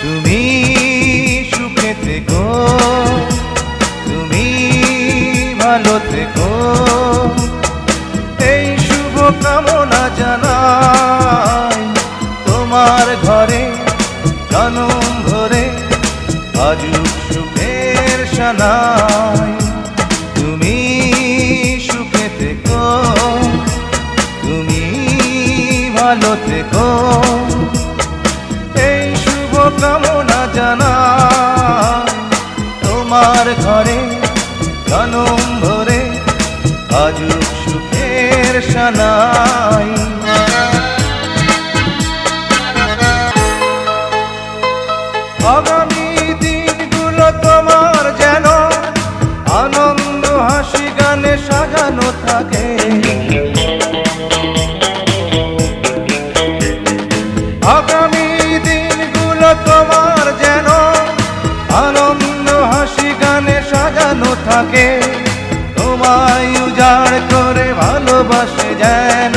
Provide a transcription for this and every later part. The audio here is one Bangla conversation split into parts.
তুমি সুখে থেকো, তুমি ভালো থেকো, এই শুভ কামনা জানাই তোমার ঘরে জনম ভরে আজুক সুখের সানাই। তুমি সুখে থেকো, তুমি ভালো থেকো, এই শুভ কামনা জানাই তোমার ঘরে জনম ভরে আজুক সুখের সানাই। আগামী দিনগুলো তোমার যেন আনন্দ হাসি গানে সাজানো থাকে। আগামী দিনগুলো তোমার যেন আনন্দ হাসি গানে সাজানো থাকে। তোমায় উজাড় করে ভালোবাসে যেন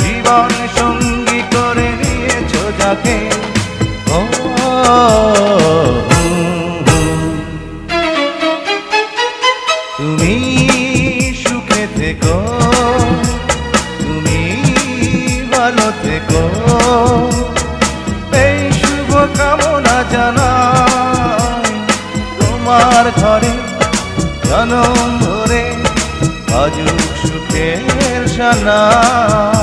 জীবন সঙ্গী করে নিয়েছো যাকে। তুমি সুখে থেকো, তুমি ভালো থেকো, এই শুভ কামনা জানাই তোমার ঘরে জনম ভরে আজুক সুখের সানাই।